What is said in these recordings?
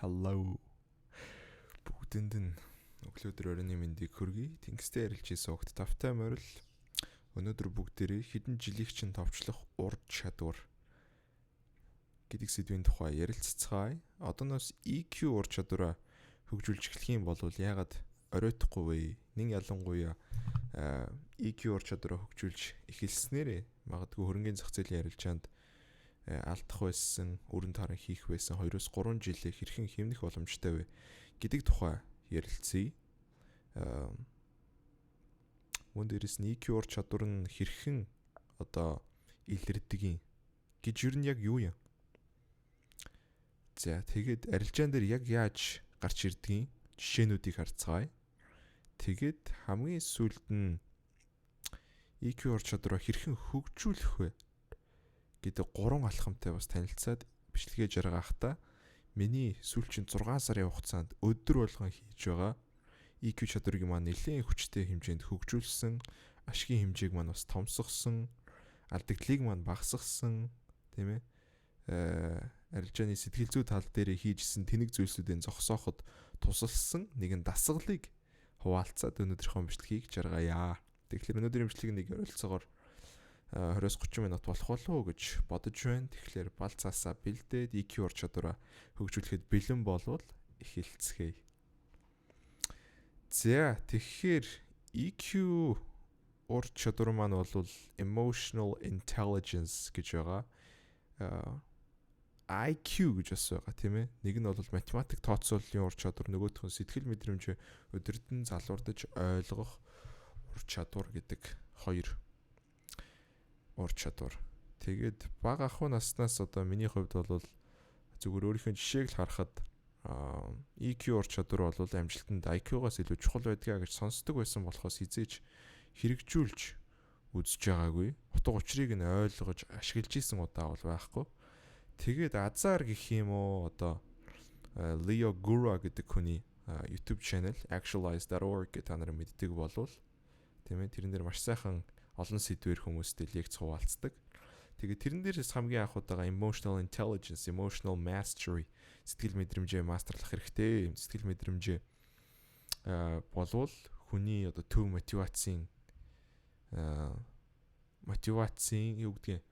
hello. Бүгдэнд нь өглөөдөр оройн мэндийг хүргэе. Тэнгистэй ярилж ийсэн огт тавтай морил. Өнөөдөр бүгдээрээ хэдэн жилийн чинь товчлох урд чадвар гэдэг сэдвийн тухай ярилццгаая. Одооноос EQ ур чадвараа хөгжүүлж эхлэх юм бол яагаад оройтхгүй вэ? Нэг ялангуяа EQ ур чадвараа хөгжүүлж эхэлснээрээ магадгүй хөрөнгөний зах зээлийн ярилцаанд алдах байсан, өрн таран хийх байсан 2-3 жилээ хэрхэн хэмнэх боломжтой вэ гэдэг тухай ярилцъя. Мөн дээрээс нь EQ ур чадвар нь хэрхэн илэрдэг юм гэж юу нь яг юу юм? За тэгээд арилжаан дээр яг яаж гарч ирдгийг жишээнүүдийг харцгаая. Тэгээд хамгийн сүүлд нь EQ ур чадвараа хэрхэн хөгжүүлэх вэ гэдэг 3 алхамтай бас танилцаад бичлэгээ жаргахдаа миний сүүлчийн 6 сарын хугацаанд өдөр болгон хийж байгаа EQ чадварыг маань нэлээд хүчтэй хэмжээнд хөгжүүлсэн, ашигын хэмжээг маань бас томсгосон, алдагдлыг маань багасгасан, тийм ээ. Арилжааны сэтгэл зүй тал дээр хийжсэн тэнэг зүйлсүүдийн зогсооход тусалсан нэгэн дасгалыг хуваалцаад өнөөдрийнхөө бичлэгийг жаргая. Тэгэхээр өнөөдрийн бичлэгийг нэг ойролцоогоор 20-30 минут болох болов уу гэж бодож байна. Тэгэхээр бал цаасаа бэлдээд EQ ур чадвараа хөгжүүлэхэд бэлэн болвол эхэлцгээе. За тэгэхээр EQ ур чадвар маань бол emotional intelligence гэж байгаа. IQ гэж бас байгаа тийм ээ. Нэг нь бол математик тооцооллын ур чадвар, нөгөөх нь сэтгэл мэдрэмж өдөртөн залуурдаж ойлгох ур чадвар гэдэг хоёр ур чадвар. Тэгээд бага ахуй наснаас миний хувьд бол зүгээр өөрийнхөө жишээг л харахад EQ ур чадвар бол амжилтанд IQ-гаас илүү чухал байдгаа гэж сонсдог байсан болохоос хизээж хэрэгжүүлж үзэж байгаагүй. Утга учирыг нь ойлгож ашиглаж исэн удаа бол байхгүй. Тэгээд азар гэх юм уу Leo Gura гэдэг хүний YouTube channel actualize.org гэдэг та нар мэддэг болвол тийм ээ, тэрэн дээр маш сайхан олон сэдвээр хүмүүстэй лекц хуваалцдаг. Тэгээд тэрэн дээрээс хамгийн анх удаага emotional intelligence, emotional mastery, сэтгэл мэдрэмжээ мастерлах хэрэгтэй. Сэтгэл мэдрэмжээ болвол хүний төв мотивацийн юу гэдгийг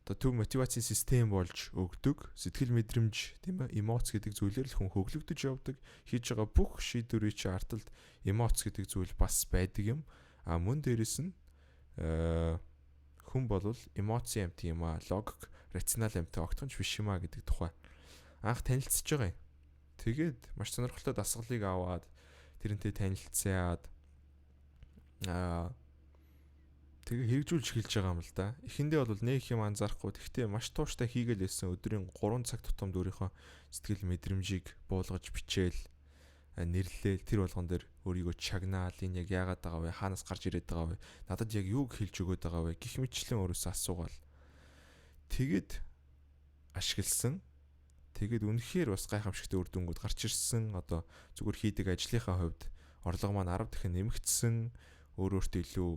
төв мотивацийн систем болж өгдөг. Сэтгэл мэдрэмж тийм ээ, эмоц гэдэг зүйлээр л хүн хөглөгдөж явдаг. Хийж байгаа бүх шийдвэрийн чи арталт эмоц гэдэг зүйл бас байдаг юм. Мөн дээрэс нь хүн бол эмоци амт юм аа, логик, рационал амттай огтхонч биш юм аа гэдэг тухай анх танилцж байгаа юм. Тэгээд маш сонирхолтой дасгалыг аваад тэрнтэй танилцаад тэгээ хэрэгжүүлж эхэлж байгаа юм л да. Эхэндээ бол нэг юм анзаарахгүй. Тэгтээ маш тууштай хийгээл байсан өдрийн 3 цаг тутамд өөрийнхөө сэтгэл мэдрэмжийг буулгаж бичээл нэрлээл тэр болгон дээр өөрийгөө чагнаал, энэ яг яагаад байгаа вэ? Хаанаас гарч ирээд байгаа вэ? Надад яг юуг хэлж өгöd байгаа вэ? Гэх мэтчлэн өөрөөсөө асуугаал. Тэгэд ашигласан. Тэгэд үнэхээр бас гайхамшигтай үр дүнгууд гарч ирсэн. Зүгээр хийдэг ажлынхаа хувьд орлого маань 10 дахин нэмэгдсэн. Өөрөөртөө илүү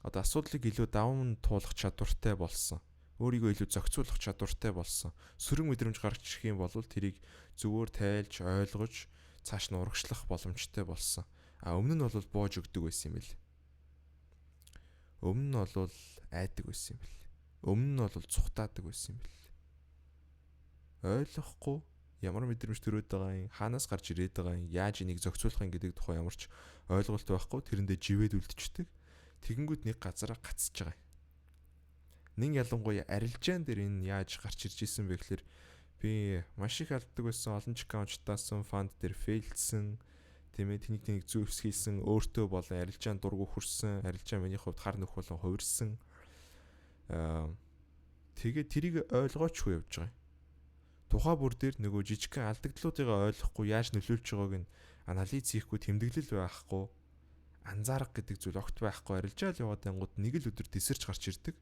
асуудлыг илүү даван туулах чадвартай болсон. Өөрийгөө илүү зохицуулах чадвартай болсон. Сөрөг мэдрэмж гарч ирэх юм бол тэрийг зүгээр тайлж, ойлгож, цааш нь урагшлах боломжтой болсон. Өмнө нь бол боож өгдөг байсан юм бэл. Өмнө нь бол айдаг байсан юм бэл. Өмнө нь бол цухтаадаг байсан юм бэл. Ойлгохгүй ямар мэдрэмж төрөөд байгаа юм, хаанаас гарч ирээд байгаа юм, яаж энийг зохицуулах юм гэдэг тухай ямар ч ойлголт байхгүй. Тэрэндээ живээд үлдчихдэг. Тэгэнгүүт нэг газараа гацж байгаа юм. Нэг ялангуяа арилжаан дээр энэ яаж гарч ирж исэн бэ гэхээр би маш их алддаг байсан, олон аккаунттаасан фанд дээр фейлдсэн, тийм ээ, тэнийг зүйвс хийсэн, өөртөө болон арилжаан дургу хүрсэн, арилжаан миний хувьд хар нөх болон хувирсан. Тэгээд тэрийг ойлгоочгүй явж байгаа юм. Тухай бүр дээр нөгөө жижигхэн алдагдлуудыг ойлгохгүй яаж нөлөөлж байгааг нь анализ хийхгүй, тэмдэглэл байхгүй, анзаарах гэдэг зүйл огт байхгүй. Арилжаал яваад ангууд нэг л өдөр тесэрч гарч ирдэг.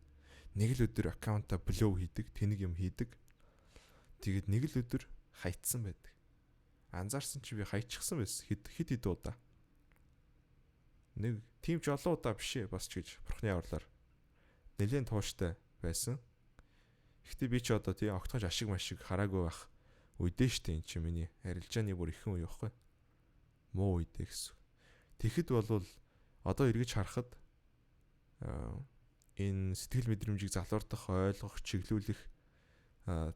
Нэг л өдөр аккаунта блоу хийдэг, тэнэг юм хийдэг. Тэгээд нэг л өдөр хайцсан байдаг. Анзаарсан чи би хайчихсан байсан хэд удаа. Нэг тийм ч олон удаа биш ээ бас ч гэж бурхны авралаар нэлээд тууштай байсан. Гэхдээ би ч одоо тий огтхож ашиг машиг хараагүй байх үедээ штэ эн чи миний арилжааны бүр ихэн үе явахгүй. Муу үедээ гэсэн. Тэгэхэд бол одоо эргэж харахад энэ сэтгэл мэдрэмжийг залуурдах, ойлгох, чиглүүлэх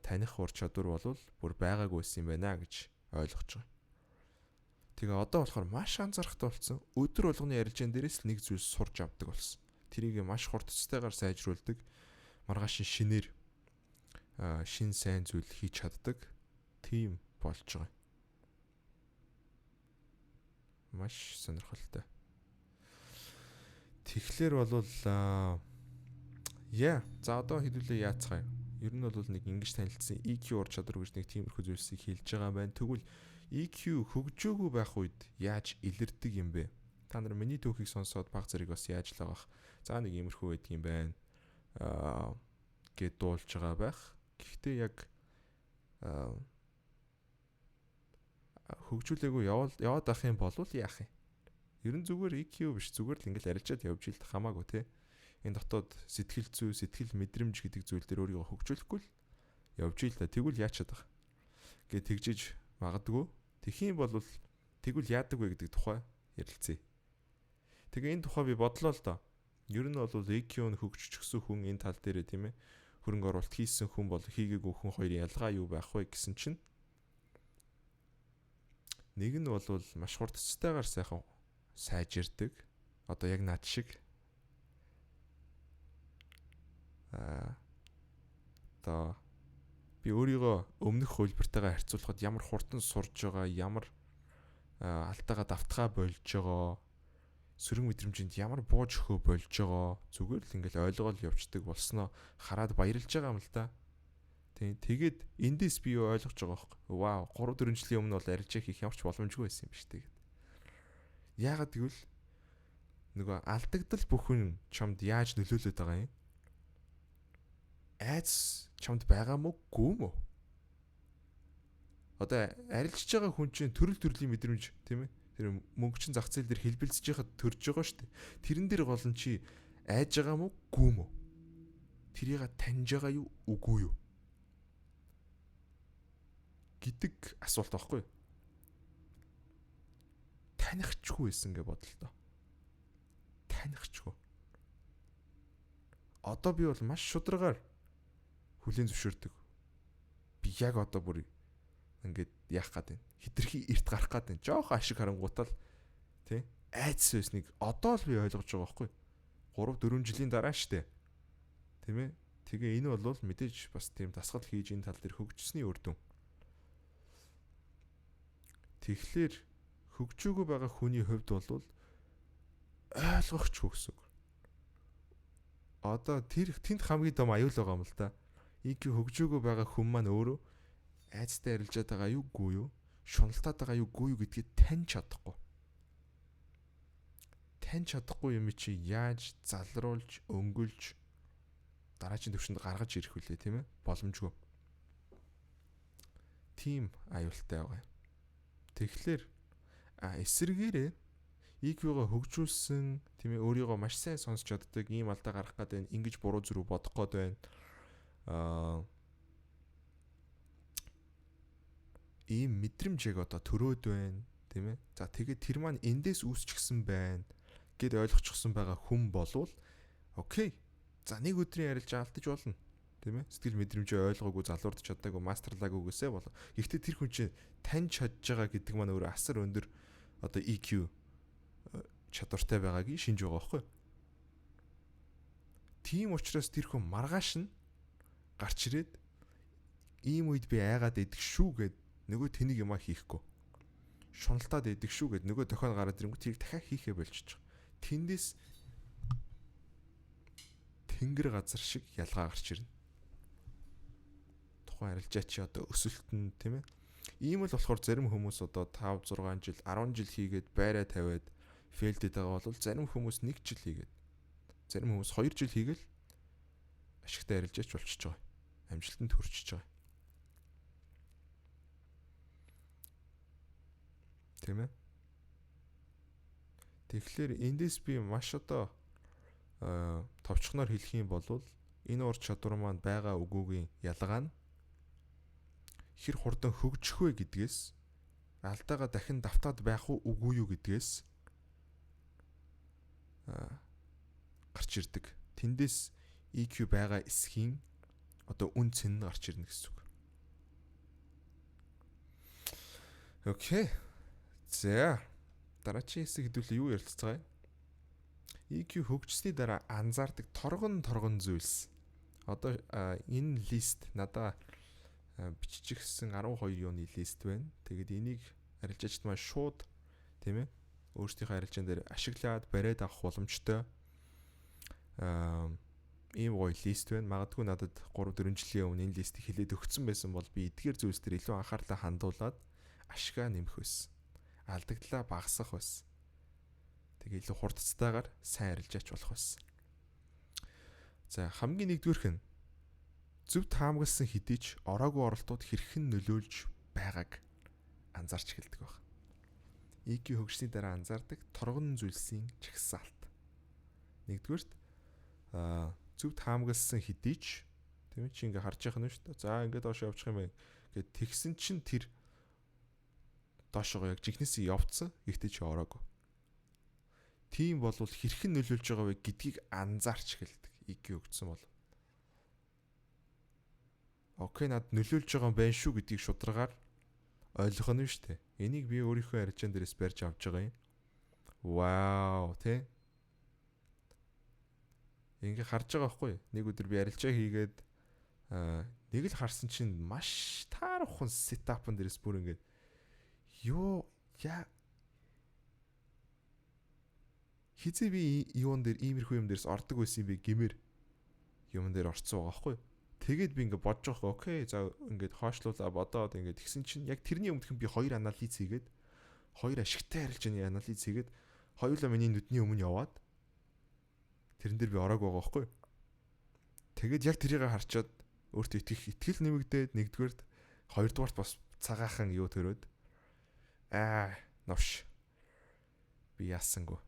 таних ур чадвар бол бүр байгаагүйсэн юм байна гэж ойлгож байгаа. Тэгээ одоо болохоор маш анзаарахтай болсон. Өдөр болгоны арилжаан дээрээс л нэг зүйл сурж авдаг болсон. Тэрийг маш хурдцтайгаар сайжруулдаг. Маргааш шинээр шин сайн зүйл хийж чаддаг. Тийм болж байгаа. Маш сонирхолтой. Тэгэхээр бол за одоо хэдүүлээ яацгаая. Ер нь бол нэг ингэж танилцсан EQ ур чадвар гэж нэг тиймэрхүү зүйлсийг хэлж байгаа байна. Тэгвэл EQ хөгжөөгүй байх үед яаж илэрдэг юм бэ? Та нар миний түүхийг сонсоод баг зэрэг бас яаж л байгаах. За нэг иймэрхүү байдаг юм байна. Гэд дуулж байгаа байх. Гэхдээ яг хөгжүүлээгүй яваад ах юм бол яах юм? Ер нь зүгээр EQ биш, зүгээр л ингээл арилжаад явж ийл хамаагүй те. Энэ дотоод сэтгэл зүй, сэтгэл мэдрэмж гэдэг зүйл дээр өөрийгөө хөгжүүлэхгүй л явж ийл та. Тэгвэл яачаад байгаа. Гэ тэгжиж магадгүй. Тэхийн бол тэгвэл яадаг вэ гэдэг тухай ярилцъя. Тэгээ энэ тухай би бодлоо л доо. Ер нь бол EQ нь хөгжчихсөн хүн энэ тал дээрээ тийм ээ. Хөрөнгө оруулалт хийсэн хүн бол хийгээгүй хүн хоёрын ялгаа юу байх вэ гэсэн чинь нэг нь бол маш хурдцтайгаар сайхан сайжирдаг. Одоо яг над шиг одоо би өөрийгөө өмнөх хөлбөртэйгээ харьцуулахад ямар хурдан сурж байгаа, ямар алтайгаа давтгаа болж байгаа, сөрөг мэдрэмжинд ямар бууж өгөө болж байгаа зүгээр л ингээл ойлгоол явцдаг болсноо хараад баярлж байгаа юм л да. Тэгээд эндээс би юу ойлгож байгаа байхгүй. Вау, 3-4 жилийн өмнө бол арилжаа хийх ямарч боломжгүй байсан юм биш тэгээд. Яагаад гэвэл нөгөө алдагдал бүхэн чамд яаж нөлөөлөд байгаа юм? Айц чамд байгаа мó гүү мó? Одоо арилжж байгаа хүн чинь төрөл төрлийн мэдрэмж тийм ээ? Тэр мөнгөчин зах зээл дээр хэлбэлцэж яхад төрж байгаа шүү дээ. Тэрэн дээр гол нь чи айж байгаа мó гүү мó? Тэрийг таньж байгаа юу үгүй юу? Гэдэг асуулт байхгүй юу? Танихчгүй байсан гэж бодлоо. Танихчгүй. Одоо би бол маш шударгаар хүлээн зөвшөөрдөг. Би яг одоо бүр ингээд яах гээд байна. Хитрхи эрт гарах гээд байна. Жоох ашиг харангуутал тий айц байсныг одоо л би ойлгож байгаа байхгүй. 3-4 жилийн дараа штэ. Тийм ээ. Тэгээ энэ бол мэдээж бас тийм дасгал хийж энэ тал дээр хөгжсөний үр дүн. Тэгэхээр хөгжөөгүй байгаа хүний хувьд бол ойлгохчгүй гэсэн үг. Одоо тэнд хамгийн том аюул байгаа юм л да. EQ хөгжөөгүй байгаа хүн маань өөрөө айцтай арилжаад байгаа юу гүй юу, шуналтаад байгаа юу гүй юу гэдгийг таньж чадахгүй. Таньж чадахгүй юм чи яаж залруулж, өнгөлж дараагийн төвшөнд гаргаж ирэх вүлээ тийм ээ? Боломжгүй. Тим аюултай байгаа. Тэгэхээр эсэргээрээ EQ-го хөгжүүлсэн тийм ээ өөрийгөө маш сайн сонсч чаддаг ийм алдаа гарах гэдэг ингэж буруу зүрх бодох гээд байна. Ийм мэдрэмж яг одоо төрөөд байна тийм ээ. За тэгээд тэр маань эндээс үүсчихсэн байна гэд ойлгочихсон байгаа хүн болвол окей. За нэг өдрийн арилжаа алдаж болно. Тийм ээ. Сэтгэл мэдрэмжээ ойлгоогүй залуурдч чадаагүй мастерлаагүйгээсээ болоо. Гэхдээ тэр хүн чинь таньж чадж байгаа гэдэг маань өөрөө асар өндөр одоо EQ чадвартай байгаагийг шинж байгаа байхгүй. Тийм учраас тэр хүн маргааш нь гарч ирээд ийм үед би айгаад идэх шүү гэд нөгөө тэнийг юма хийхгүй. Шуналтаад идэх шүү гэд нөгөө дохион гараад ирэнгүүт тэрийг дахиад хийхээ болчихж байгаа. Тэндээс тэнгэр газар шиг ялгаа гарч ирнэ. Тухайн арилжаа чи одоо өсөлтөн тийм ээ. Ийм л болохоор зарим хүмүүс одоо 5 6 жил 10 жил хийгээд байраа тавиад фейлдэд байгаа бол зарим хүмүүс 1 жил хийгээд зарим хүмүүс 2 жил хийгээл ашигтай арилжаач болчихж байгаа. Амжилтанд хүрчихэж байгаа. Тийм ээ. Тэгэхээр эндээс би маш одоо товчхоноор хэлэх юм бол энэ ур чадвар маань байгаа үгүйгийн ялгаа нь хэр хурдан хөгжих вэ гэдгээс алдаага дахин давтаад байх үгүй юу гэдгээс гарч ирдэг. Тэндээс EQ байгаа эсхийн одоо үн цэн нь гарч ирнэ гэсэн үг. Окей. За дараагийн хэсэг хэдүүлээ юу ярилцгаая? EQ хөгжсөний дараа анзаардаг торгон зүйлс. Одоо энэ лист надаа биччихсэн 12 юуны лист байна. Тэгээд энийг арилжаагчд маань шууд тийм ээ өөрсдийнхөө арилжаан дээр ашиглаад бариад авах боломжтой ийм гоё лист байна. Магадгүй надад 3-4 жилийн өмнө энэ листийг хэлээд өгсөн байсан бол би эдгээр зүйлс дээр илүү анхаарлаа хандуулад ашгаа нэмэх байсан. Алдагдлаа багасгах байсан. Тэгээ илүү хурдцтайгаар сайн арилжаач болох байсан. За хамгийн нэгдүгээрх нь зөв таамагласан хэдий ч ороогүй оролтууд хэрхэн нөлөөлж байгааг анзаарч эхэлдэг байна. EQ хөгжсөний дараа анзаардаг торгон зүйлсийн чагсаалт. Нэгдүгээрт зөв таамагласан хэдий ч тийм ээ чи ингээ харж яах нь шүү дээ. За ингээ доош явчих юм байна гэд тэгсэн чинь тэр доошоо яг жигнэсээ явцсан. Гэхдээ чи ороогүй. Тийм болвол хэрхэн нөлөөлж байгаа вэ гэдгийг анзаарч эхэлдэг. EQ хөгжсөн бол. Окей, над нөлөөлж байгаа юм байна шүү гэдгийг шударгаар ойлгох нь шүү дээ. Энийг би өөрийнхөө арилжаан дээрээс барьж авч байгаа юм. Вау, тий? Ингээ харж байгаа байхгүй юу? Нэг өдөр би арилжаа хийгээд нэг л харсан чинь маш таарах хүн сетапн дээрээс бүр ингээд хизээ би юун дээр иймэрхүү юм дээрс ордог байсан юм бэ гэмээр юм дээр орцсон байгаа байхгүй юу? Тэгээд би ингээд бодож байгаа. Окей, за ингээд хоошлуулаа бодоод ингээд тэгсэн чинь яг тэрний өмнөхөн би 2 анализ хийгээд 2 ашигтай арилжааны анализ хийгээд хоёулаа миний нүдний өмнө яваад тэрэн дээр би ороог байгаа байхгүй юу? Тэгээд яг тэрийг харчаад өөртөө итгэл нэмэгдээд нэгдүгээрт хоёрдугаарт бас цагаахан юу төрөөд новш би яасангүй.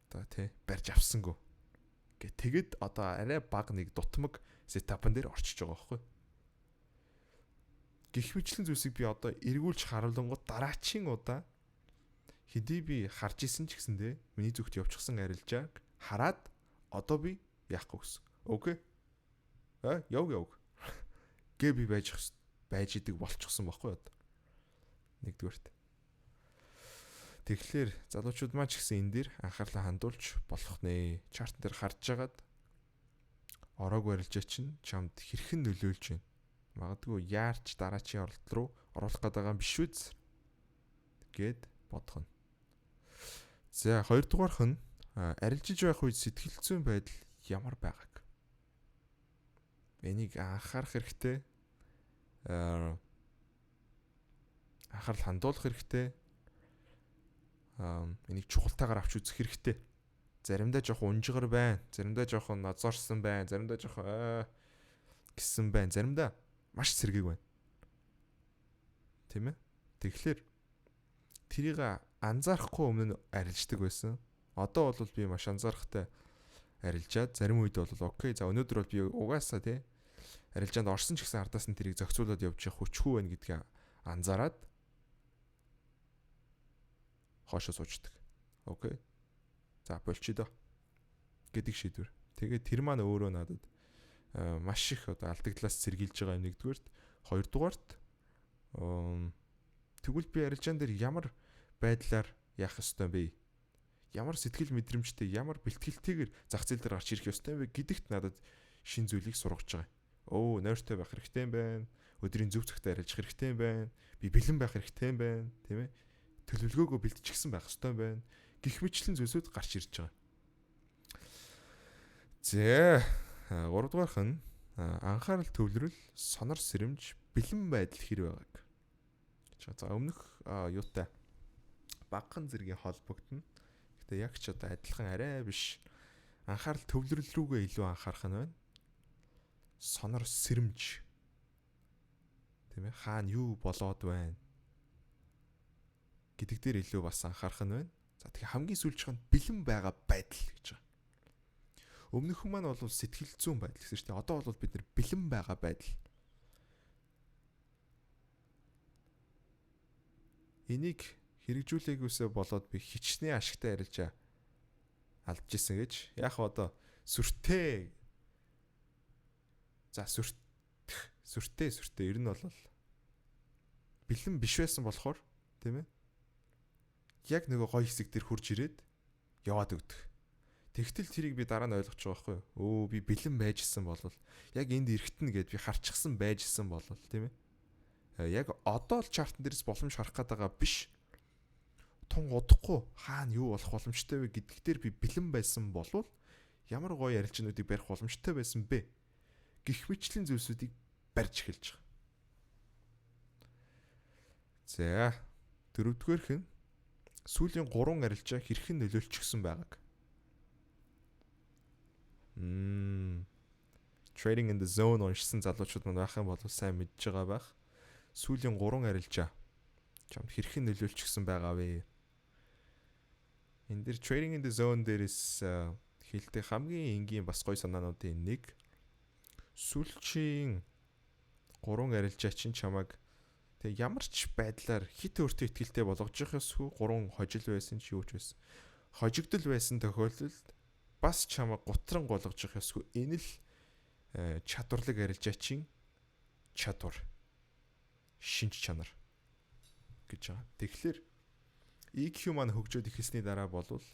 Одоо тий барьж авсангүй. Тэгээд одоо арай баг нэг дутмаг сетапн дээр орчиж байгаа байхгүй. Гэх мэтлэн зүйлсийг би одоо эргүүлж харуулангууд дараачийн удаа хэдий би харж исэн ч гэсэндээ миний зүгт явчихсан арилжааг хараад одоо би яахгүй гэсэн. Окей. Яв. Гэ би байж идэг болчихсон байхгүй одоо. Нэгдүгээрт. Тэгэхээр залуучууд маань ч гэсэн энэ дээр анхаарлаа хандуулж болох нэ. Чартн дээр харж агаад ороог барилжаа чинь чамд хэрхэн нөлөөлж байна. Магадгүй яарч дараачийн оролт руу оруулах гэдэг юм биш үз гэд бодох нь. За хоёрдугаарх нь арилжиж байх үед сэтгэл зүйн байдал ямар байгааг. Энийг анхаарах хэрэгтэй. Анхаарал хандуулах хэрэгтэй. Энийг чухалтайгаар авч үзэх хэрэгтэй. Заримдаа жоохон унжигар байна. Заримдаа жоохон назарсан байна. Заримдаа жоохон гисэн байна. Заримдаа маш сэргийг байна. Тийм ээ? Тэгэхээр тэрийг анзаарахгүй өмнө арилждаг байсан. Одоо бол би маш анзаарахтай арилжаад зарим үед бол окей. За өнөөдөр бол би угаасаа тий арилжаанд орсон ч гэсэн ардаас нь тэрийг зохицуулаад явж явах хүчгүй байна гэдгийг анзаараад хоошоо суучдаг. Окей. За болчихё доо гэдэг шийдвэр. Тэгээд тэр маань өөрөө надад маш их одоо алдагдлаас сэргийлж байгаа юм нэгдүгээрт. Хоёрдугаарт тэгвэл би арилжаан дээр ямар байдлаар яах ёстой бэ? Ямар сэтгэл мэдрэмжтэй, ямар бэлтгэлтэйгээр зах зээл дээр гарч ирэх ёстой вэ гэдэгт надад шин зүйлийг сургаж байгаа. Нойртой байх хэрэгтэй юм байна. Өдрийн зөв зөвхөн арилжах хэрэгтэй юм байна. Би бэлэн байх хэрэгтэй юм байна, тийм ээ? Төлөвлөгөөгөө бэлтчихсэн байх хэрэгтэй юм байна. Гэх мэтлэн зүйлсүүд гарч ирж байгаа. За 3 дугаарх нь анхаарал төвлөрөл, сонор сэрэмж, бэлэн байдал хэр байгааг. За өмнөх юутай багхан зэргийн холбогдно. Гэтэ яг ч одоо адилхан арай биш. Анхаарал төвлөрөл рүүгээ илүү анхаарах нь байна. Сонор сэрэмж. Тийм ээ, хаана юу болоод байна гэдэг дээр илүү бас анхаарах нь байна. За тэгэхээр хамгийн сүүлчийнх нь бэлэн байгаа байдал гэж байгаа. Өмнөх хүн маань бол сэтгэл зүйн байдал гэсэн шүү дээ. Одоо бол бид нэр бэлэн байгаа байдал. Энийг хэрэгжүүлээгүйсээ болоод би хичнээн ашигтай ярилж алдчихсан гэж. Яг одоо сүртэй. За сүртэй ер нь бол бэлэн биш байсан болохоор тийм ээ. Яг нөгөө гоё хэсэг дээр хурж ирээд яваад өгдөг. Тэгтэл тэрийг би дараа нь ойлгож байгаа байхгүй юу? Би бэлэн байжсэн болвол яг энд эрэхтэн гэд би харчихсан байжсэн болвол тийм ээ. Яг одоо л чартн дээрс боломж харах гээд байгаа биш. Тун удахгүй хаана юу болох боломжтой вэ гэдг дээр би бэлэн байсан болвол ямар гоё ярилцлагуудыг барих боломжтой байсан бэ? Гэх мэтчлийн зүйлсүүдийг барьж эхэлж байгаа. За, дөрөвдүгээрх нь сүүлийн 3 арилжаа хэрхэн нөлөөлчихсөн байгааг. Trading in the zone уншсан залуучууд маань байх юм бол сайн мэдж байгаа байх. Сүүлийн 3 арилжаа чамд хэрхэн нөлөөлчихсөн байгаа вэ? Энд дэр trading in the zone дээрээс хэлдэг хамгийн энгийн бас гоё санаануудын нэг сүүлчийн 3 арилжаа чинь чамайг тэг ямар ч байдлаар хит өөртөө ихтэй болгож явахсгүй 3 хожил байсан ч юу ч байсан. Хожигдол байсан тохиолдолд бас чамайг гутран болгож явахсгүй. Энэ л чадварлаг арилжаа чинь чадвар шинж чанар гэж байгаа. Тэгэхээр EQ маань хөгжөөд ихэлсний дараа болвол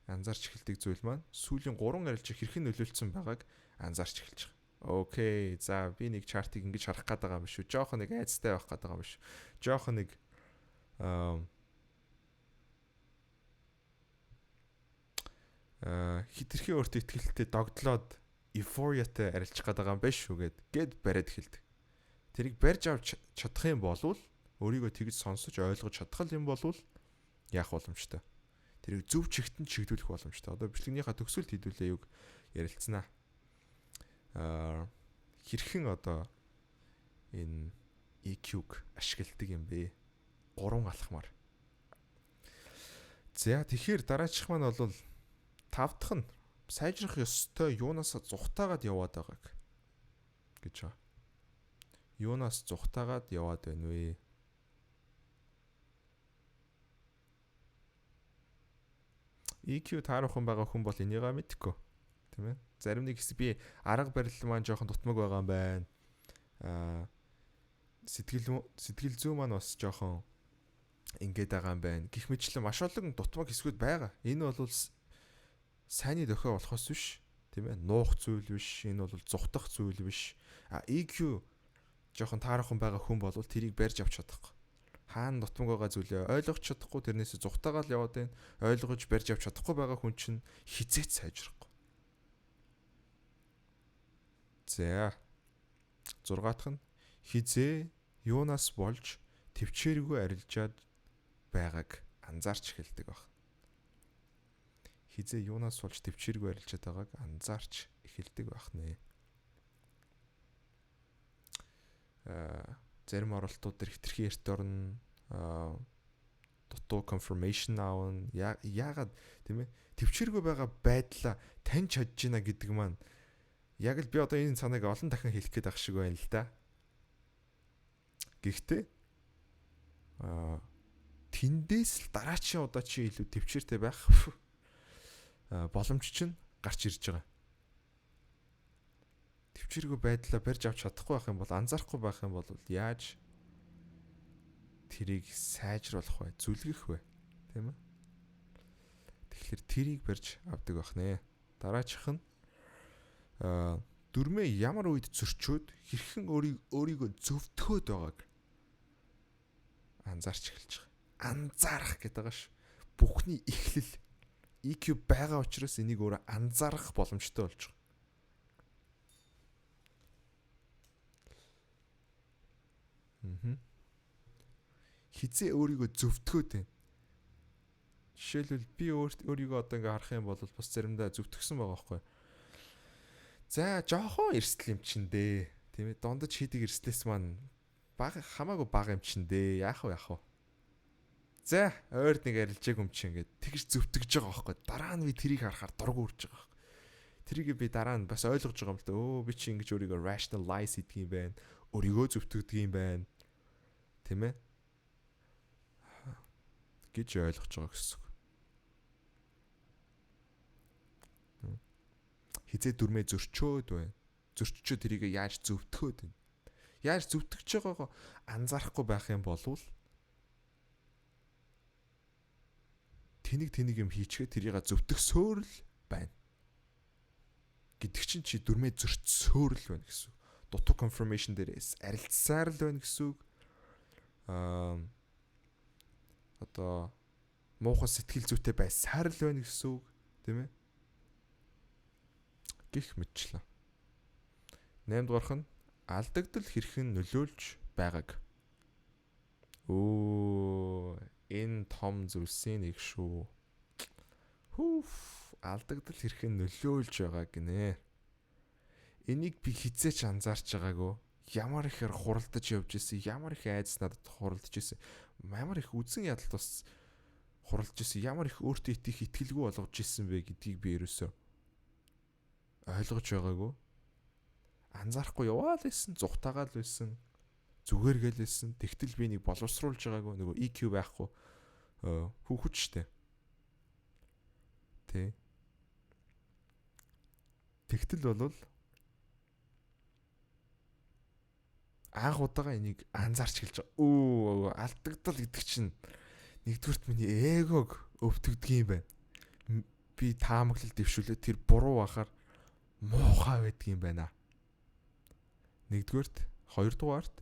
анзаарч эхэлдэг зүйл маань сүүлийн 3 арилжаа хэрхэн нөлөөлсөн байгааг анзаарч эхэлж байгаа. Окей. За би нэг чартыг ингэж харах гээд байгаа юм шүү. Жохон нэг айцтай байх гээд байгаа юм шүү. Жохон нэг хитрхи өөртөө ихтэй догдлоод эйфориатай арилжих гээд байгаа юм байна шүү гэд бариад эхэлдэг. Тэрийг барьж авч чадах юм бол өөрийгөө тэгж сонсож ойлгож чадах юм бол яах боломжтой. Тэрийг зөв чигтэн чиглүүлэх боломжтой. Одоо бичлэгнийхаа төгсгөлд хэдүүлээ юг ярилцсанаа. Хэрхэн одоо энэ EQ-г ашигладаг юм бэ? 3 алхмаар. За тэгэхээр дараачих маань бол 5 дахь нь сайжрах ёстой юунаас зүхтаагаад яваад байгааг гэж байгаа. Юунаас зүхтаагаад яваад байна вэ? EQ таарахын байгаа хүн бол энийгээ мэдхгүй. Тийм ээ. Зарим нэг хэсэг би арга барил маань жоохон дутмаг байгаа юм байна. Сэтгэл зүй маань бас жоохон ингээд байгаа юм байна. Гэх мэтлэн маш олон дутмаг хэсгүүд байгаа. Энэ бол сайнны дохио болохоос биш, тийм ээ. Нуух зүйл биш. Энэ бол зүхтах зүйл биш. EQ жоохон таарахын байгаа хүн бол тэрийг барьж авч чадахгүй. Хаана дутмаг байгаа зүйлээ ойлгож чадахгүй, тэрнээсээ зүхтаагаал яваад байна. Ойлгож барьж авч чадахгүй байгаа хүн чинь хизээч сайжрахгүй. За 6 дахь нь хизээ юунаас болж төвчээргүй арилжаад байгааг анзаарч эхэлдэг баг. Хизээ юунаас болж төвчээргүй арилжаад байгааг анзаарч эхэлдэг байх нэ. Зарим оролтууд төр хитрхи эрт орно. Дутуу confirmation аавн яагаад тийм ээ төвчээргүй байгаа байдлаа таньж чадж байна гэдэг маань яг л би одоо энэ санааг олон дахин хэлэх гээд ах шиг байна л да. Гэхдээ тэндээс л дараачийн удаа чи илүү төвчээртэй байх боломж чинь гарч ирж байгаа. Төвчээргүй байдлаа барьж авч чадахгүй байх юм бол анзаарахгүй байх юм бол яаж тэрийг сайжруулах вэ? Зүлгэх вэ? Тийм ээ. Тэгэхээр тэрийг барьж авдаг байх нэ. Дараачих нь дүрмээ ямар үед зөрчөөд хэрхэн өөрийгөө зөвтгөхөд байгааг анзаарч эхэлж байгаа. Анзаарах гэдэг байгаа ш. Бүхний эхлэл EQ байгаа учраас энийг өөрөө анзаарах боломжтой болж байгаа. Хизээ өөрийгөө зөвтгөхөд байна. Жишээлбэл би өөрийгөө одоо ингээ харах юм бол бас заримдаа зөвтгсөн байгаа байхгүй. За жоохон эрсдэл юм чин дээ. Тийм ээ. Дондож хийдэг эрсдлээс маань хамаагүй бага юм чин дээ. Яах вэ? За ойр нэг арилжааг юм чин ингээд тэгж зөвтгөж байгаа байхгүй. Дараа нь би тэрийг харахаар дургу үрж байгаа байхгүй. Тэрийг би дараа нь бас ойлгож байгаа юм л да. Өө би чи ингэж өөрийгөө rationalize хийдэг юм байна. Өөрийгөө зөвтгдөг юм байна. Тийм ээ? Гэж ойлгож байгаа гэсэн. Хизээ дүрмээ зөрчөөд байна. Зөрчөө тэрийг яаж зөвтгөхөд байна. Яаж зөвтгөж байгаагаа анзаарахгүй байх юм бол тэнийг юм хийчгээ тэрийг зөвтгсөөр л байна. Гэдэг чинь чи дүрмээ зөрчсөөр л байна гэсэн. Дутуу confirmation дээрээс арилцсаар л байна гэсэн. Одоо муухай сэтгэл зүйтэй байсаар л байна гэсэн үг, тийм ээ? Гэх мэтчлээ. 8 дугаарх нь алдагдал хэрхэн нөлөөлж байгааг. Энэ том зүйлсийн нэг шүү. Алдагдал хэрхэн нөлөөлж байгааг гинэ. Энийг би хизээч анзаарч байгаагүй. Ямар ихээр хуралдаж явж исэн, ямар их айдас надад хуралдаж исэн, ямар их үзэн ядалт бас хуралдаж исэн, ямар их өөртөө итгэх итгэлгүй болгож исэн бэ гэдгийг би ерөөсөө ойлгож байгаагүй. Анзаарахгүй яваал байсан, зүгтаагаал байсан, зүгээргээл байсан. Тэгтэл би нэг боловсруулж байгаагүй, нөгөө EQ байхгүй хүүхэд штэ. Тэ. Тэгтэл болвол анх удаага энийг анзаарч эхэлж байгаа. Алдагдал гэдэг чинь нэгдүгürt миний эгог өвтгдөг юм байна. Би таамаглал дэвшүүлээ тэр буруу бахаар муухай байдаг юм байна. Нэгдүгürt, хоёрдугаарт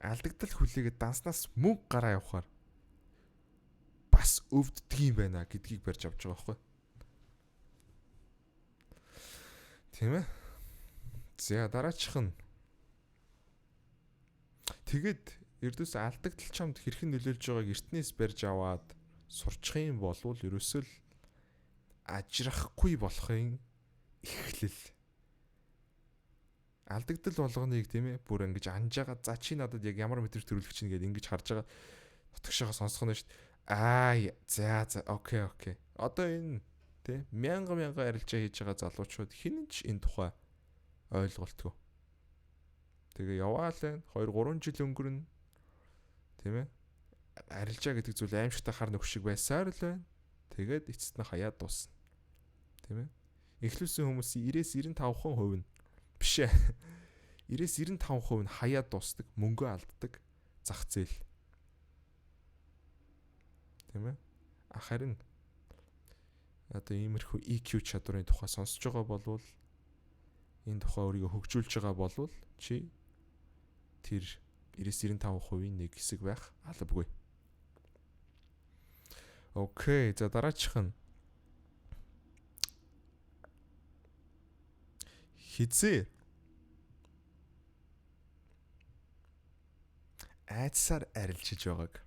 алдагдал хүлээгээд данснаас мөнгө гараа явахаар бас өвддөг юм байна гэдгийг барьж авч байгаа байхгүй. Тийм ээ. За дараачих нь тэгэд ердөөс алдагдал чамд хэрхэн нөлөөлж байгааг эртнээс барьж аваад сурчих юм болвол ерөөсөө л ажрахгүй болохын эхлэл. Алдагдал болгоныг тийм ээ бүр ингэж анж байгаа. За чи надад яг ямар метр төрүүлэх чинь гэдээ ингэж харж байгаа. Нутагшаага сонсох нь шүү дээ. За окей. Одоо энэ тийм мянга арилжаа хийж байгаа залуучууд хинч энэ тухай ойлголтгүй. Тэгээ яваал байна. 2-3 жил өнгөрнө. Тийм ээ. Арилжаа гэдэг зүйл аимшигтай хар нөх шиг байсаар л байна. Тэгээд эцэст нь хаяад дуусна. Тийм ээ. Эхлүүлсэн хүмүүсийн 90-95% нь биш ээ. 90-95% нь хаяад дуусдаг, мөнгө алддаг, зах зээл. Тийм ээ. Харин одоо иймэрхүү EQ чадварын тухай сонсож байгаа болвол энэ тухай өөрийгөө хөгжүүлж байгаа болвол чи тэр 90-95%-ийн нэг хэсэг байх албагүй. Окей, за дараачих нь хизээ айдсаар арилжиж байгааг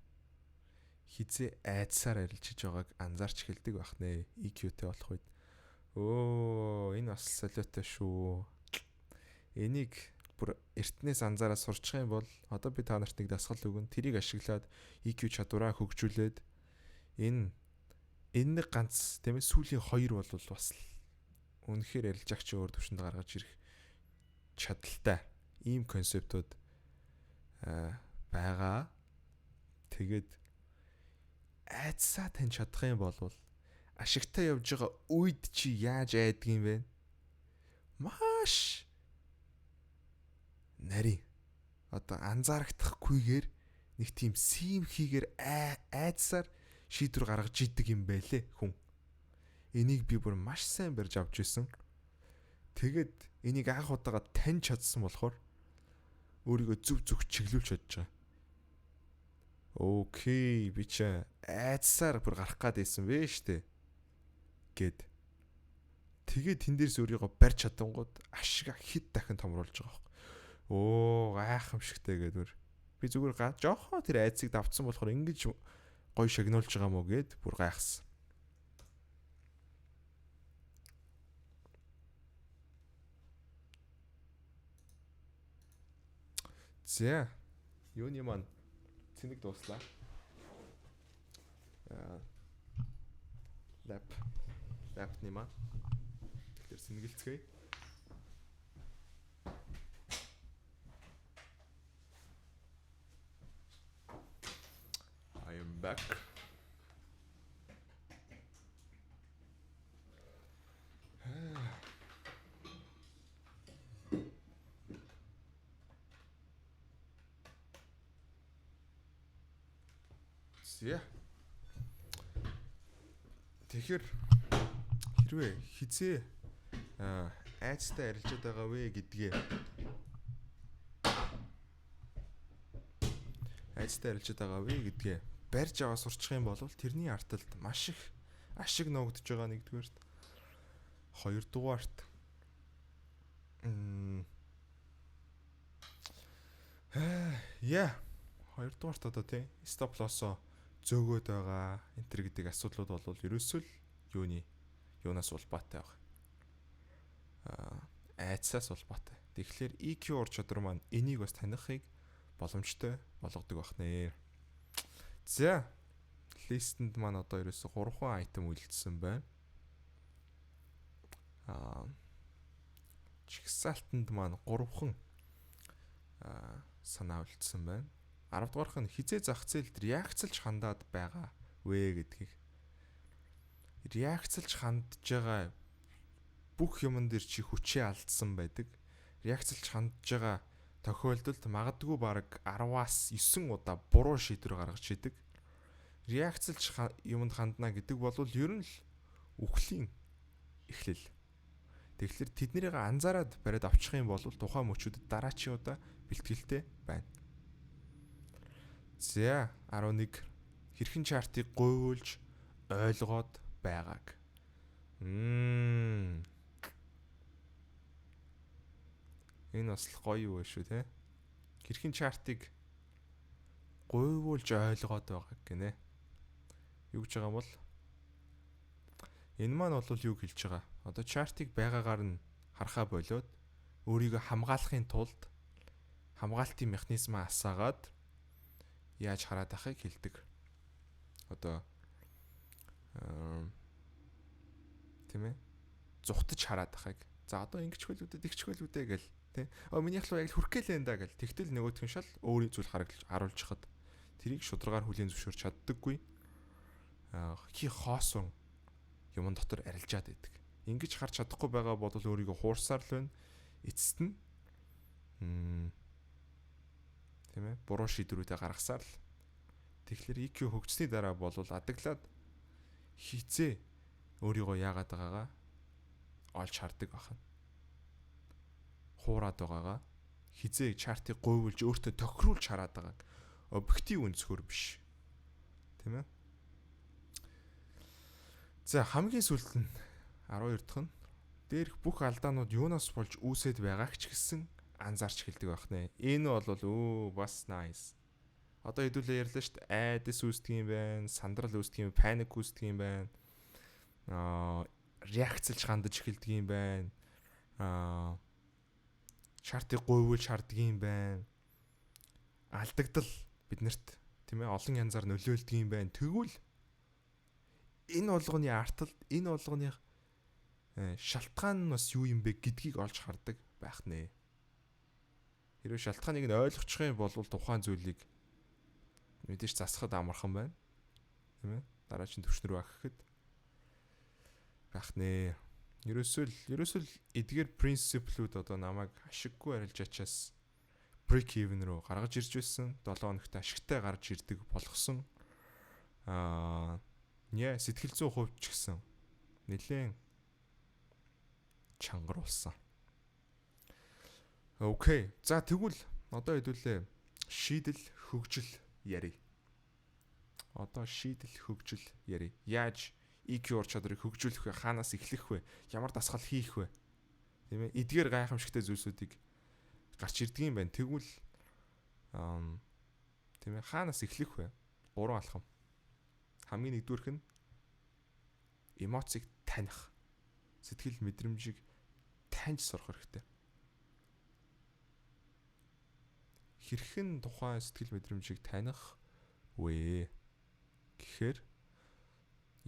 анзаарч эхэлдэг байх нэ. EQ-тэй болох үед. Энэ бас солиотой шүү. Энийг бүр эртнээс анзаараад сурчих юм бол одоо би та нарт нэг дасгал өгөн. Тэрийг ашиглаад EQ чадвараа хөгжүүлээд энэ нэг ганц тийм ээ сүүлийн 2 бол бас үнэхээр арилжаагч өөр төвшөнд гаргаж ирэх чадaltaй ийм концептууд байгаа. Тэгээд айдсаа тань чадах юм бол ашигтай явж байгаа үед чи яаж айдаг юм бэ? Маш нарийн одоо анзаарагдахгүйгээр нэг тийм симхийгээр айдсаар шийдвэр гаргаж идэг юм байлээ хүн. Энийг би бүр маш сайн барьж авч ирсэн. Тэгээд энийг анх удаага тань чадсан болохоор өөрийгөө зөв чиглүүлж чадж байгаа. Окей, би ч айдсаар бүр гарах гад байсан вэ штэ. Гэт. Тэгээд тэн дээрс өөрийгөө барьж чадангууд ашига хэд дахин томруулж байгаа юм. Гайхамшигтай гэдэг. Би зүгээр жоохоо тэр айдсыг давтсан болохоор ингэж гоё шагнуулж байгаа мó гэд бүр гайхсан. За. Юуны маань цэник дуслаа. Лаптны маань. Тэгэхээр сэнгэлцгээе. I am back. Yeah. Тэгэхээр хэрвээ хизээ айцтай арилжаад байгаа вэ гэдгээ барьж аваа сурчих юм бол тэрний арталд маш их ашиг ногдож байгаа нэгдүгээрт. Хоёрдугаарт хоёрдугаарт одоо тий стоп лоссоо зөөгөөд байгаа энтер гэдэг асуудлууд бол ерөөсөө л юунаас улбаатай байгаа. Айцсаас улбаатай. Тэгэхээр EQ ур чадвар маань энийг бас таних боломжтой болгодог бахнэ. За листэнд маань одоо ерөөсөө 3 айтем үлдсэн байна. Чигсалтанд маань 3 санаа үлдсэн байна. 10 дугаарх нь хизээ зах зээлд реакцлж хандаад байгаа вэ гэдгийг. Реакцлж хандж байгаа бүх юмн дээр чи хүчээ алдсан байдаг. Реакцлж хандж байгаа тохиолдолд магадгүй бараг 10-аас 9 удаа буруу шийдвэр гаргаж идэг. Реакцлж юмд хандна гэдэг бол ер нь л үхлийн эхлэл. Тэгэхээр тэднэрийг анзаараад бариад авчих юм бол тухайн мөчүүдэд дараачийн удаа бэлтгэлтэй байна. За 11 хэрхэн чартыг гуйвуулж ойлгоод байгааг. Энэ бас гоё юу шүү те. Хэрхэн чартыг гуйвуулж ойлгоод байгааг гинэ. Юу гэж байгаа юм бол энэ маань бол юу хэлж байгаа. Одоо чартыг байгаагаар нь харахаа болоод өөрийгөө хамгаалахын тулд хамгаалтын механизмаа асаагаад яаж хараад ахыг хэлдэг. Одоо тийм ээ зүхтаж хараад ахыг. За одоо ингэчхэл үүдээ гэл тий. Минийх л яг хүрхгээл энэ да гэл. Тэгтэл нөгөөх нь шал өөрийн зүйл харуулж хахад тэрийг шударгаар хүлийн зөвшөөрч чаддаггүй. Хи хоосон юм дотор арилжаад байдаг. Ингэж харж чадахгүй байгаа бол өөрийгөө хуурсаар л байна. Эцэст нь тийм ээ буруу шийдвэрүүдээ гаргасаар л. Тэгэхээр EQ хөгжсөний дараа бол адаглаад хизээ өөрийгөө яагаад байгаагаа олж хардаг бахан. Хуураад байгаагаа хизээ чартыг гуйвуулж өөртөө тохируулж хараад байгааг объектив өнцгөр биш. Тийм ээ. За хамгийн сүүлд нь 12 дахь нь дээрх бүх алдаанууд юунаас болж үүсэт байгааг ч гэсэн анзаарч эхэлдэг байх нэ. Энэ бол бас nice. Одоо хэдүүлээ ярьлаа шүү дээ. Айдас үүсдэг юм байна, сандрал үүсдэг юм, паник үүсдэг юм байна. Реакцлж хандаж эхэлдэг юм байна. Чартыг гуйвуулж харддаг юм байна. Алдагдал биднэрт тийм ээ олон янзаар нөлөөлдөг юм байна. Тэгвэл энэ болгоны арталд энэ болгоны шалтгаан нь бас юу юм бэ гэдгийг олж хардаг байх нэ. Хэрвээ шалтгааныг нь ойлгочих юм бол тухайн зүйлийг мэдээж засахад амархан байна. Тийм ээ? Дараагийн төвшнөр багхэд байх нэ. Ерөөсөө эдгээр принциплүүд одоо намайг ашиггүй арилж ачаас break even руу гаргаж ирж байсан. 7 хоногт ашигтай гарч ирдэг болгосон. Сэтгэл зүйн хувьд ч гэсэн нэлээд чангаруулсан. Окей. За тэгвэл одоо хэдүүлээ шийдэл хөгжил ярий. Яаж EQ ур чадрыг хөгжүүлэх вэ? Хаанаас эхлэх вэ? Ямар дасгал хийх вэ? Тийм ээ? Эдгээр гайхамшигтай зүйлсүүдийг гарч ирдэг юм байна. Тэгвэл тийм ээ хаанаас эхлэх вэ? 3 алхам. Хамгийн нэгдүгээрх нь эмоцийг таних. Сэтгэл мэдрэмжийг таньж сурах хэрэгтэй. Хэрхэн тухайн сэтгэл мэдрэмжийг таних вэ гэхээр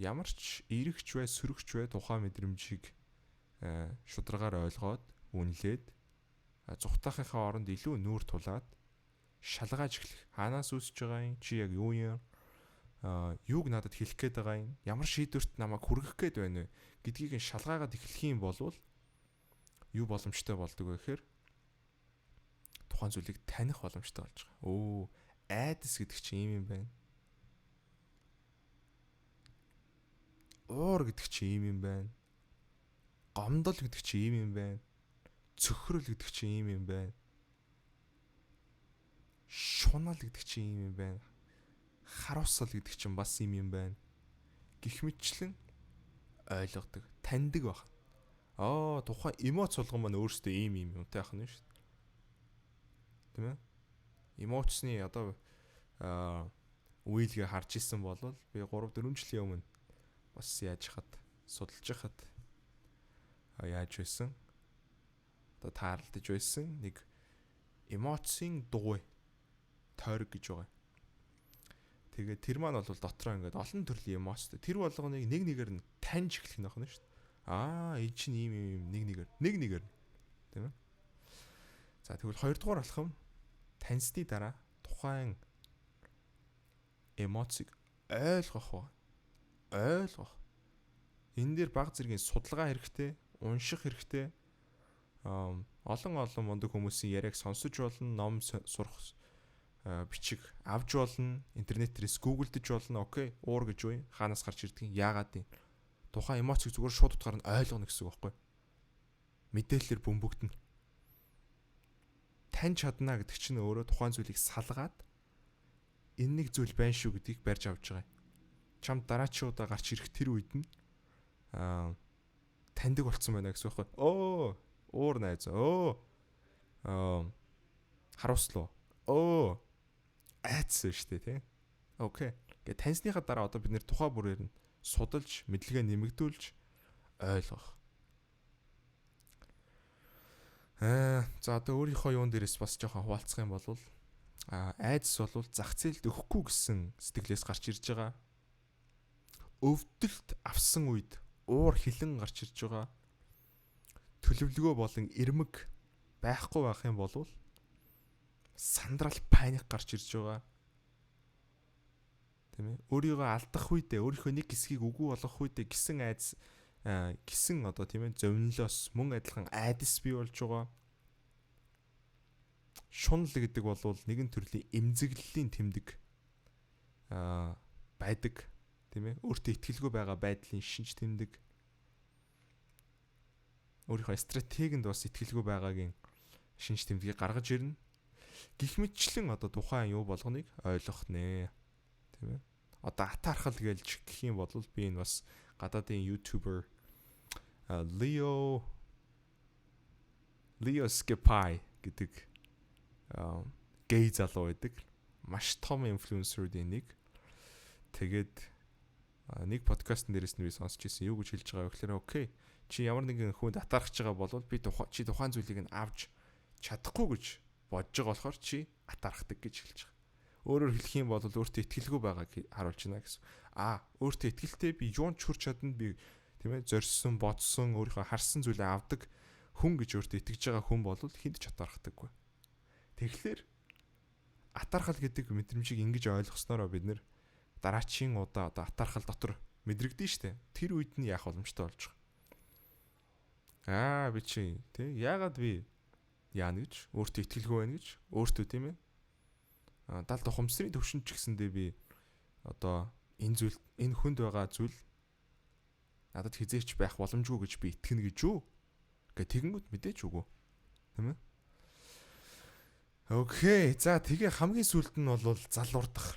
ямар ч эрэгч бай, сөрөгч бай тухайн мэдрэмжийг шударгаар ойлгоод, үнэлээд зүхтаахынхаа оронд илүү нүүр тулаад шалгааж эхлэх. Хаанаас үүсэж байгаа юм? Чи яг юу юм? Юуг надад хэлэх гээд байгаа юм? Ямар шийдвэрт намайг хүргэх гээд байна вэ? Гэдгийг нь шалгаагаад эхлэх юм бол юу боломжтой болдог вэ гэхээр тухайн зүйлийг таних боломжтой болж байгаа. Айдас гэдэг чинь ийм юм байна. Уур гэдэг чинь ийм юм байна. Гомдол гэдэг чинь ийм юм байна. Цөхрөл гэдэг чинь ийм юм байна. Шунал гэдэг чинь ийм юм байна. Харуусал гэдэг чинь бас ийм юм байна. Гэх мэтчлэн ойлгодог, таньдаг баг. Тухайн эмоц болгон маань өөрөөсөө ийм юмтай ах нь шүү дээ. Тийм ээ? Эмоцны одоо үйлгээ харж исэн бол би 3-4 жилийн өмнө бас яаж хад судалж хад яаж байсан? Одоо таарлаж байсан нэг эмоцийн дугуй тойрог гэж байгаа. Тэгээд тэр маань бол дотроо ингээд олон төрлийн эмоцтой. Тэр болгоныг нэг нэгээр нь таньж эхлэх нь байна шүү дээ. Энэ чинь ийм нэг нэгээр. Тийм ээ? За тэгвэл хоёрдугаар алхам таньсны дараа тухайн эмоцыг ойлгох. Энэ дээр баг зэргийн судалгаа хэрэгтэй, унших хэрэгтэй. Олон мундаг хүмүүсийн яриаг сонсож болно, ном сурах бичиг авч болно, интернетээс гуглдж болно. Окей, уур гэж юу юм? Хаанаас гарч ирдэг юм? Яагаад юм? Тухайн эмоцыг зүгээр шууд утгаар нь ойлгоно гэсэн үг байхгүй? Мэдээлэлээр бөмбөгдөнө. Таньж чадна гэдэг чинь өөрөө тухайн зүйлийг салгаад энэ нэг зүйл байна шүү гэдгийг барьж авч байгаа юм. Чамд дараачуудаа гарч ирэх тэр үед нь таньдаг болцсон байна гэсэн үг байхгүй? Уур найз. Харуслуу. Айц шүү дээ, тийм. Окей. Гэ таньсныхаа дараа одоо бид нэр тухай бүрээр нь судалж, мэдлэгээ нэмэгдүүлж ойлгох. За одоо өөрийнхөө юун дээрээс бас жоохон хуваалцах юм бол айдас бол зах зээлд өгөхгүй гэсэн сэтгэлээс гарч ирж байгаа. Өвдөлт авсан үед уур хилэн гарч ирж байгаа. Төлөвлөгөө болон эрмэг байхгүй байх юм бол сандрал, паник гарч ирж байгаа. Тийм ээ. Өөрийгөө алдах үедээ, өөрийнхөө нэг хэсгийг үгүй болгох үедээ гисэн айдас гисэн одоо тийм ээ зовнилоос мөн адилхан айдас бий болж байгаа. Шунал гэдэг бол нэгэн төрлийн эмзэглэлийн тэмдэг байдаг, тийм ээ. Өөртөө итгэлгүй байгаа байдлын шинж тэмдэг. Өөрийнхөө стратегинд бас итгэлгүй байгаагийн шинж тэмдгийг гаргаж ирнэ. Гэх мэтчлэн одоо тухайн юу болгоныг ойлгох нэ. Тийм ээ. Одоо атаархал гэлж гэх юм бол би энэ бас гадаадын YouTuber Leo Skepai гэдэг гей залуу байдаг. Маш том инфлюенсерүүдийн нэг. Тэгээд нэг подкастн дээрээс нь би сонсч ирсэн. Юу гэж хэлж байгаа вэ гэхээр окей. Чи ямар нэгэн хүнд атаархаж байгаа бол би чи тухайн зүйлийг нь авч чадахгүй гэж бодож байгаа болохоор чи атаархдаг гэж хэлж байгаа. Өөрөөр хэлэх юм бол өөртөө итгэлгүй байгааг харуулж байна гэсэн. Өөртөө итгэлтэй би юунд ч хүрч чадна би тийм ээ зорьсон, бодсон, өөрийнхөө харсан зүйлээ авдаг хүн гэж өөртөө итгэж байгаа хүн бол хүнд ч атаархдаггүй. Тэгэхээр атаархал гэдэг мэдрэмжийг ингэж ойлгосноор бид нэр дараачийн удаа одоо атаархал дотор мэдрэгдэн штэ. Тэр үед нь яах боломжтой болж байгаа. Би чи тий яагаад би яана гэж өөртөө итгэлгүй байна гэж өөртөө тийм ээ далд ухамсарын төвшөнд ч гэсэндээ би одоо энэ хүнд байгаа зүйл надад хизээч байх боломжгүй гэж би итгэнэ гэж юу гэ тэгэнгүүт мэдээч үгүй тийм ээ. Окей. За тэгээ хамгийн сүүлд нь бол залуурдах.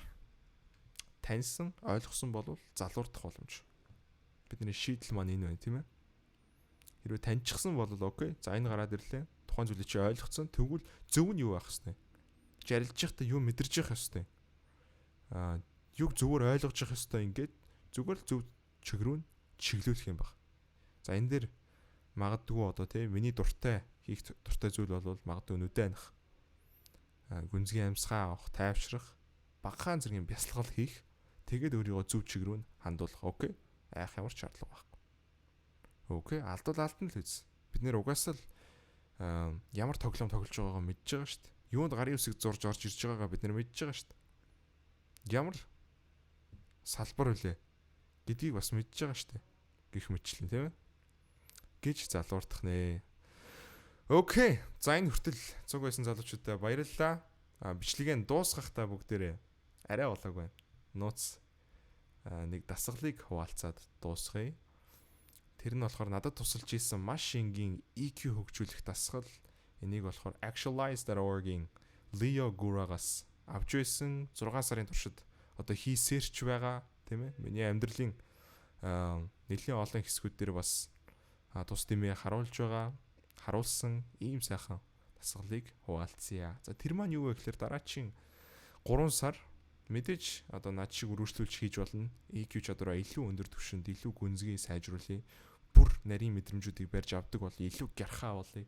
Таньсан, ойлгосон бол залуурдах боломж. Бидний шийдэл маань энэ байна тийм ээ. Хэрвээ таньчихсан бол окей. За энэ гараад ирлээ. Тухайн зүйлийг чи ойлгоцсон. Тэгвэл зөв нь юу байх хэвчтэй. Жарилж явахдаа юу мэдэрч явах хэвчтэй. Юг зөвөр ойлгож явах хэвчтэй ингээд зүгээр л зөв чиглэл рүү чиглүүлэх юм баг. За энэ дээр магадгүй одоо тийм миний дуртай хийх дуртай зүйл бол магадгүй нүдэ анах. Гүнзгий амьсгаа авах, тайвшрах, багахан зэргийн бясалгал хийх, тэгээд өөрийгөө зөв чиг рүү хандуулах. Окей. айх ямар ч шаардлага байхгүй. Окей, алдвал алдна л үз. Бид нэр угаасаа л ямар тоглоом тоглож байгаагаа мэдж байгаа шүү дээ. Юунд гарын үсэг зурж орж ирж байгаагаа бид нэр мэдж байгаа шүү дээ. Ямар салбар үлээ гэдгийг бас мэдж байгаа шүү дээ. Гэх мэтлэн тийм ээ. Гэж залуурдах нэ. Окей. За энэ хүртэл цуг байсан залуучуудаа баярлалаа. Бичлэгээ дуусгахтаа бүгдээрээ арай болоог байна. Нууц нэг дасгалыг хуваалцаад дуусгая. Тэр нь болохоор надад тусалж ийсэн маш энгийн EQ хөгжүүлэх дасгал. Энийг болохоор actualize.org-ийн Leo Guragаас авч байсан 6 сарын туршид одоо хийсэрч байгаа тийм ээ. Миний амьдралын нэлийн олон хэсгүүд дээр бас тус дэмээ харуулсан ийм сайхан дасгалыг хуваалцъя. За тэр маань юу вэ гэхээр дараачийн 3 сар мэдээж одоо над шиг өргөжлүүлж хийж болно. EQ чадвараа илүү өндөр түвшинд илүү гүнзгий сайжруулъя. Бүр нарийн мэдрэмжүүдийг барьж авдаг бол илүү гярхаа болъё.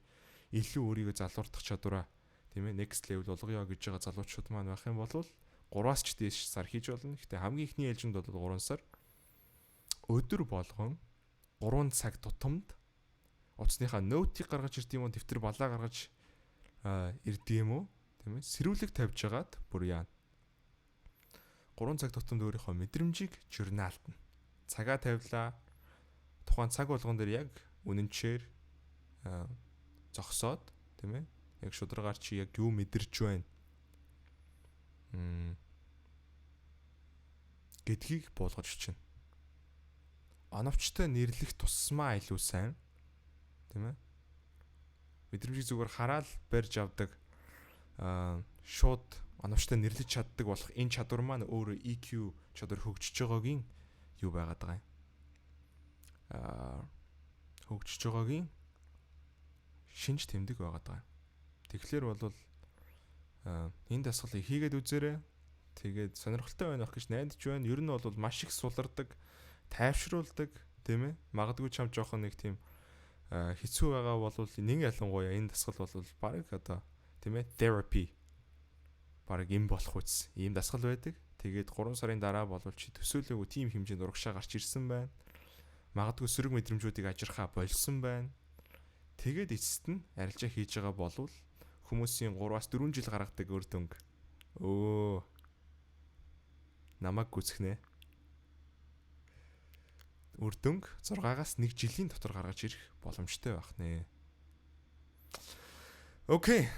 Илүү өөрийгөө залуурдах чадвараа тийм ээ next level болгоё гэж байгаа залуучууд маань байх юм бол 3-аас ч дээш сар хийж болно. Гэхдээ хамгийн ихний ээлжинд бол 3 сар өдөр болгон 3 цаг тутамд утасныхаа ноутыг гаргаж ирд юм уу, дэвтэр балаа гаргаж ирд юм уу, тийм ээ сэрүүлэг тавьж агаад бүр яа 3 цаг тутамд өөрийнхөө мэдрэмжийг журналдна. Цагаа тавилаа. Тухайн цаг болгон дээр яг үнэнчээр зогсоод тийм ээ яг шударгаар чи яг юу мэдэрч байна гэдгийг буулгаж өчнө. Оновчтой нэрлэх тусмаа илүү сайн тийм ээ мэдрэмжийг зүгээр хараад барьж авдаг шууд оновчтой нэрлэж чаддаг болох энэ чадвар маань өөрөө EQ чадвар хөгжиж байгаагийн юу байгаад байгаа юм хөгжиж байгаагийн шинж тэмдэг байгаад байгаа. Тэгэхээр бол энэ дасгалыг хийгээд үзээрэй. Тэгээд сонирхолтой байх гэж найдаж байна. Ер нь бол маш их сулардаг, тайвшруулдаг, тийм ээ. Магадгүй ч юм жоохон нэг тийм хэцүү байгаа бол нэг ялангуяа энэ дасгал бол баг одоо тийм ээ therapy баг юм болох үс. Ийм дасгал байдаг. Тэгээд 3 сарын дараа бол чи төсөөлөөгүй тийм хэмжээнд урагшаа гарч ирсэн байна. Магадгүй сөрөг мэдрэмжүүдийг ажирхаа болсон байна. Тэгээд эцэст нь арилжаа хийж байгаа болвол хүмүүсийн 3-аас 4 жил гаргадаг үр дүнг намайг гүцхнэ. Үр дүнг 6-аас 1 жилийн дотор гаргаж ирэх боломжтой байх нэ. Окей.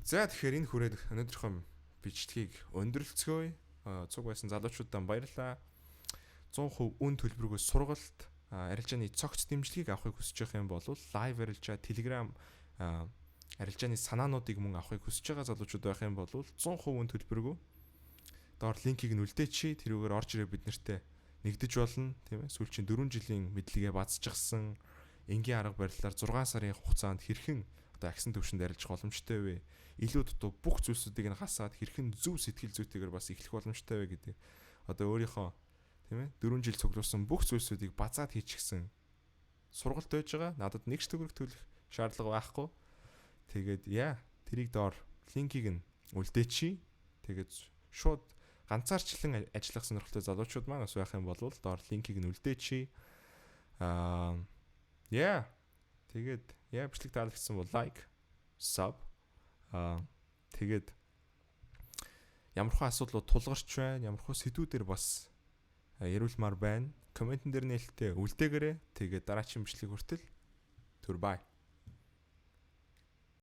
За тэгэхээр энэ хүрээд өнөөдрийнхөө бичлэгийг өндөрлцгөөе. Цуг байсан залуучуудаа баярлалаа. 100% үн төлбөргүй сургалт арилжааны цогц дэмжлэгийг авахыг хүсэж байгаа юм бол лайв арилжаа, Telegram арилжааны санаануудыг мөн авахыг хүсэж байгаа залуучууд байх юм бол 100% үн төлбөргүй доор линкийг нь үлдээчи тэрүүгээр орж ирээ бид нартэй нэгдэж болно тийм ээ сүүлчийн 4 жилийн мэдлэгээ базчихсан энгийн арга барилаар 6 сарын хугацаанд хэрхэн одоо агсан төвшөнд арилжах боломжтой вэ? Илүү дутуу бүх зүйлсүүдийг нь хасаад хэрхэн зөв сэтгэл зүйтэйгээр бас эхлэх боломжтой вэ гэдэг одоо өөрийнхөө тийм ээ 4 жил цуглуулсан бүх зүйлсүүдийг базаад хийчихсэн сургалт байж байгаа. Надад нэг ч төгрөг төлөх шаардлага байхгүй. Тэгээд тэрийг доор линкийг нь үлдээчи. Тэгээд шууд ганцаарчлан ажиллах сонирхолтой залуучууд маань бас байх юм бол доор линкийг нь үлдээчи. Тэгээд бичлэг таалагдсан бол лайк, sub тэгээд ямархуу асуудлууд тулгарч байна, ямархуу сэдвүүдээр бас яриулмаар байна. Комментэн дээр нээлттэй үлдээгээрэй. Тэгээд дараагийн бичлэг хүртэл goodbye.